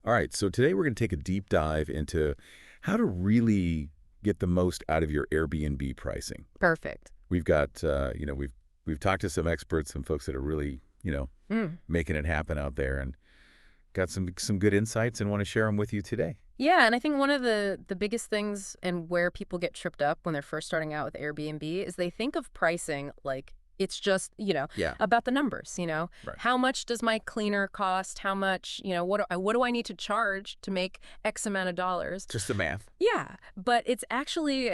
All right, so today we're going to take a deep dive into how to really get the most out of your Airbnb pricing. Perfect. We've got, we've talked to some experts, some folks that are really, Mm. making it happen out there, and got some good insights, and want to share them with you today. Yeah, and I think one of the biggest things and where people get tripped up when they're first starting out with Airbnb is they think of pricing like it's just, Yeah, about the numbers, right. How much does my cleaner cost? How much, what do I need to charge to make X amount of dollars? Just the math. Yeah, but it's actually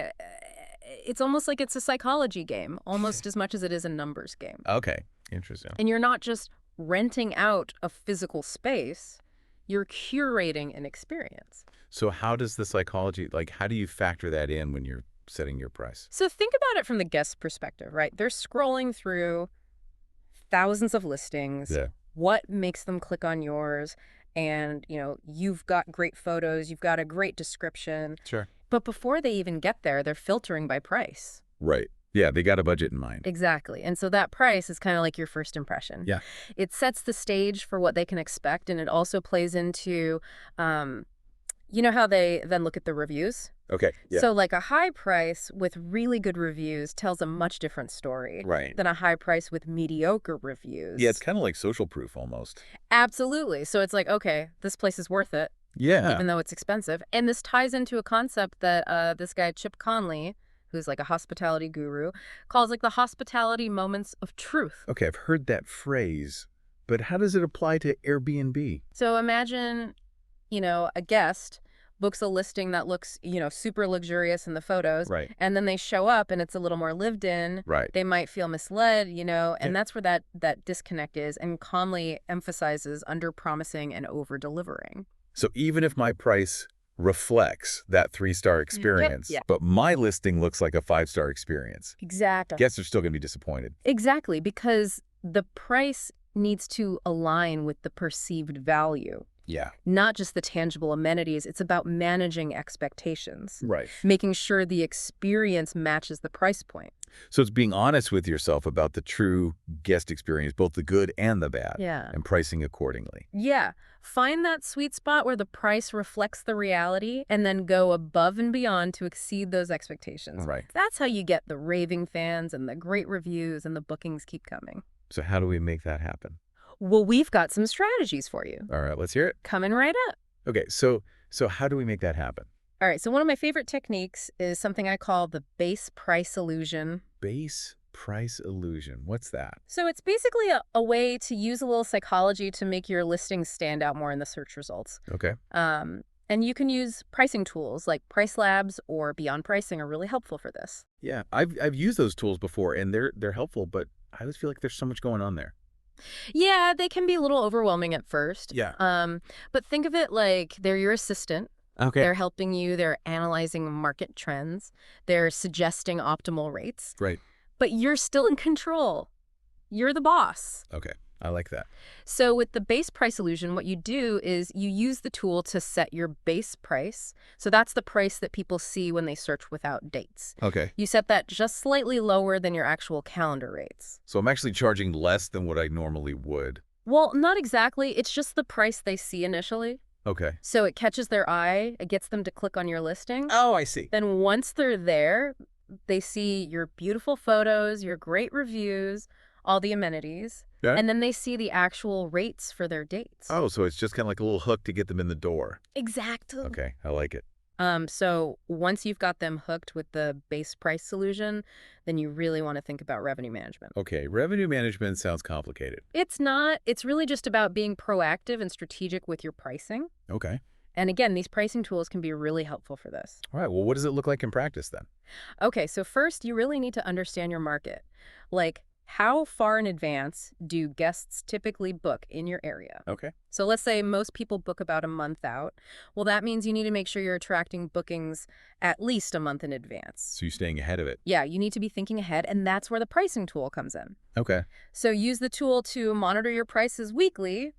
it's almost like it's a psychology game, almost as much as it is a numbers game. Okay, interesting. And you're not just renting out a physical space, you're curating an experience. So how does the psychology, how do you factor that in when you're setting your price? So think about it from the guest perspective, right? They're scrolling through thousands of listings. Yeah, What makes them click on yours? And, you've got great photos, you've got a great description. sure. But before they even get there, they're filtering by price. Right. Yeah, they got a budget in mind. Exactly. And so that price is kind of like your first impression. Yeah. It sets the stage for what they can expect, and it also plays into, how they then look at the reviews? Okay. Yeah. So like a high price with really good reviews tells a much different story Right. than a high price with mediocre reviews. Yeah, it's kind of like social proof almost. Absolutely. So it's like, okay, this place is worth it, Yeah. even though it's expensive. And this ties into a concept that this guy, Chip Conley, who's like a hospitality guru, calls like the hospitality moments of truth. Okay, I've heard that phrase, but how does it apply to Airbnb? So imagine, a guest books a listing that looks, super luxurious in the photos, Right. and then they show up and it's a little more lived in. Right. They might feel misled, and Yeah. that's where that disconnect is. And Conley emphasizes under-promising and over-delivering. So even if my price reflects that 3-star experience, Yeah. but my listing looks like a 5-star experience, Exactly. guests are still going to be disappointed. Exactly, because the price needs to align with the perceived value, Yeah. not just the tangible amenities. It's about managing expectations, Right. making sure the experience matches the price point. So it's being honest with yourself about the true guest experience, both the good and the bad, Yeah. and pricing accordingly. Yeah. Find that sweet spot where the price reflects the reality and then go above and beyond to exceed those expectations. Right. That's how you get the raving fans and the great reviews and the bookings keep coming. So how do we make that happen? Well, we've got some strategies for you. All right, let's hear it. Coming right up. Okay, so how do we make that happen? All right, so one of my favorite techniques is something I call the base price illusion. Base price illusion. What's that? So it's basically a way to use a little psychology to make your listings stand out more in the search results. Okay. And you can use pricing tools like PriceLabs or Beyond Pricing are really helpful for this. Yeah, I've used those tools before, and they're helpful, but I always feel like there's so much going on there. Yeah, they can be a little overwhelming at first. Yeah. But think of it like they're your assistant. Okay. They're helping you. They're analyzing market trends. They're suggesting optimal rates. Right. But you're still in control. You're the boss. Okay. I like that. So with the base price illusion, what you do is you use the tool to set your base price. So that's the price that people see when they search without dates. Okay. You set that just slightly lower than your actual calendar rates. So I'm actually charging less than what I normally would. Well, not exactly. It's just the price they see initially. Okay. So it catches their eye. It gets them to click on your listing. Oh, I see. Then once they're there, they see your beautiful photos, your great reviews, all the amenities. Yeah. And then they see the actual rates for their dates. Oh, so it's just kind of like a little hook to get them in the door. Exactly. Okay. I like it. So once you've got them hooked with the base price solution, then you really want to think about revenue management. Okay. Revenue management sounds complicated. It's not. It's really just about being proactive and strategic with your pricing. Okay. And again, these pricing tools can be really helpful for this. All right. Well, what does it look like in practice then? Okay, so first, you really need to understand your market. Like, how far in advance do guests typically book in your area? Okay. So let's say most people book about a month out. Well, that means you need to make sure you're attracting bookings at least a month in advance. So you're staying ahead of it. Yeah, you need to be thinking ahead, and that's where the pricing tool comes in. Okay. So use the tool to monitor your prices weekly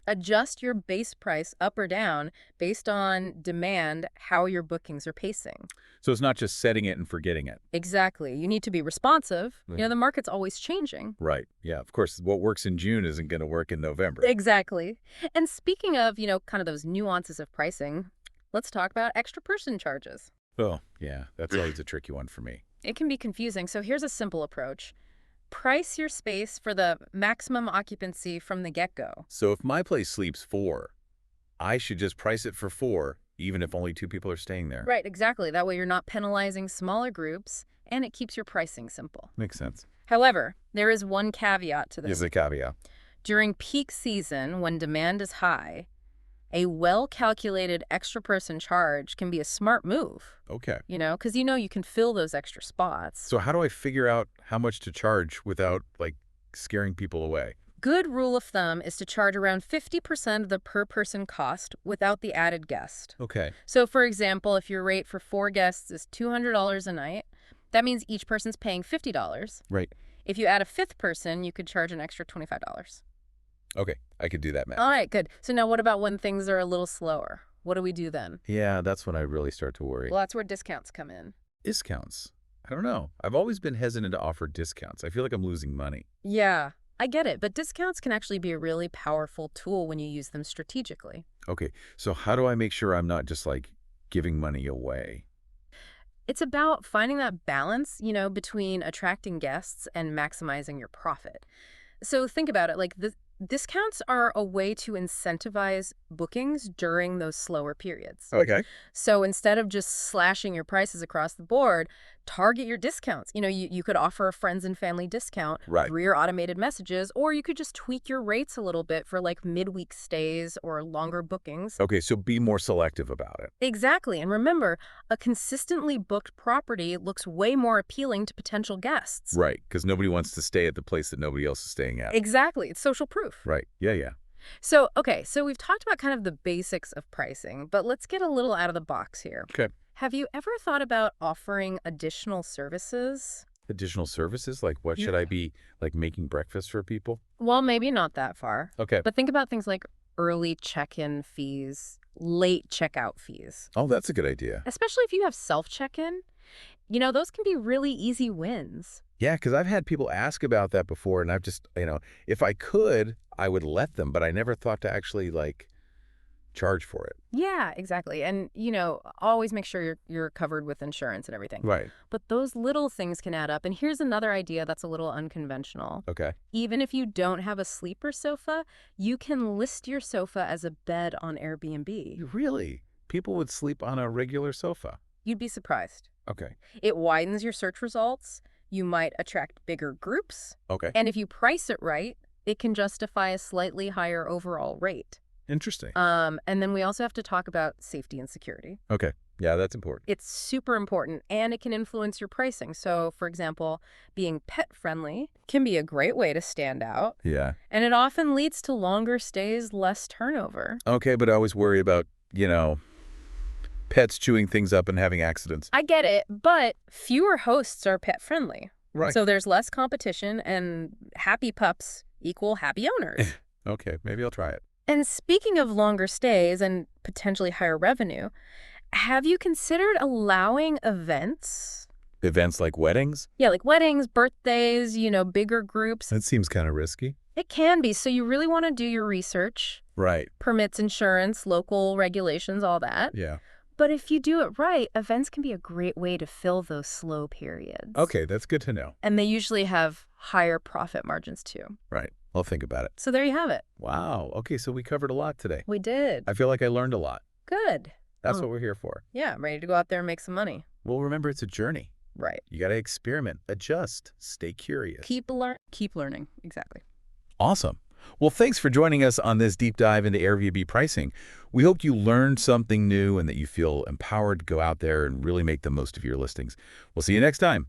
Adjust your base price up or down based on demand, how your bookings are pacing. So it's not just setting it and forgetting it. Exactly. You need to be responsive. Right. The market's always changing. Right. Yeah, of course, what works in June isn't going to work in November. Exactly. And speaking of, kind of those nuances of pricing, let's talk about extra person charges. Oh, yeah, that's always a tricky one for me. It can be confusing, so here's a simple approach. Price your space for the maximum occupancy from the get-go. So if my place sleeps 4, I should just price it for 4, even if only 2 people are staying there. Right, exactly. That way you're not penalizing smaller groups, and it keeps your pricing simple. Makes sense. However, there is one caveat to this. Here's a caveat. During peak season, when demand is high, a well-calculated extra person charge can be a smart move. Okay. Because you can fill those extra spots. So how do I figure out how much to charge without, like, scaring people away? Good rule of thumb is to charge around 50% of the per-person cost without the added guest. Okay. So, for example, if your rate for 4 guests is $200 a night, that means each person's paying $50. Right. If you add a 5th person, you could charge an extra $25. Okay, I could do that math. All right, good. So now what about when things are a little slower? What do we do then? Yeah, that's when I really start to worry. Well, that's where discounts come in. Discounts. I don't know. I've always been hesitant to offer discounts. I feel like I'm losing money. Yeah, I get it. But discounts can actually be a really powerful tool when you use them strategically. Okay, so how do I make sure I'm not just, like, giving money away? It's about finding that balance, between attracting guests and maximizing your profit. So think about it, like the discounts are a way to incentivize bookings during those slower periods. Okay. So instead of just slashing your prices across the board, target your discounts. You could offer a friends and family discount Right. through your automated messages, or you could just tweak your rates a little bit for like midweek stays or longer bookings. Okay, so be more selective about it. Exactly. And remember, a consistently booked property looks way more appealing to potential guests. Right, because nobody wants to stay at the place that nobody else is staying at. Exactly. It's social proof. Right, yeah. So, okay, so we've talked about kind of the basics of pricing, but let's get a little out of the box here. Okay. Have you ever thought about offering additional services? Additional services? Like what should I be, like, making breakfast for people? Well, maybe not that far. Okay. But think about things like early check-in fees, late checkout fees. Oh, that's a good idea. Especially if you have self-check-in. Those can be really easy wins. Yeah, because I've had people ask about that before, and I've just, if I could, I would let them, but I never thought to actually, like, charge for it. Yeah, exactly. And, always make sure you're covered with insurance and everything. Right. But those little things can add up. And here's another idea that's a little unconventional. Okay. Even if you don't have a sleeper sofa, you can list your sofa as a bed on Airbnb. Really? People would sleep on a regular sofa? You'd be surprised. Okay. It widens your search results. You might attract bigger groups. Okay. And if you price it right, it can justify a slightly higher overall rate. Interesting. And then we also have to talk about safety and security. Okay. Yeah, that's important. It's super important, and it can influence your pricing. So, for example, being pet-friendly can be a great way to stand out. Yeah. And it often leads to longer stays, less turnover. Okay, but I always worry about, pets chewing things up and having accidents. I get it, but fewer hosts are pet-friendly. Right. So there's less competition, and happy pups equal happy owners. Okay, maybe I'll try it. And speaking of longer stays and potentially higher revenue, have you considered allowing events? Events like weddings? Yeah, like weddings, birthdays, bigger groups. That seems kind of risky. It can be. So you really want to do your research. Right. Permits, insurance, local regulations, all that. Yeah. But if you do it right, events can be a great way to fill those slow periods. Okay, that's good to know. And they usually have higher profit margins too. Right. I'll think about it. So there you have it. Wow. Okay, so we covered a lot today. We did. I feel like I learned a lot. Good. That's what we're here for. Yeah, I'm ready to go out there and make some money. Well, remember, it's a journey. Right. You got to experiment, adjust, stay curious. Keep learning. Exactly. Awesome. Well, thanks for joining us on this deep dive into Airbnb pricing. We hope you learned something new and that you feel empowered to go out there and really make the most of your listings. We'll see you next time.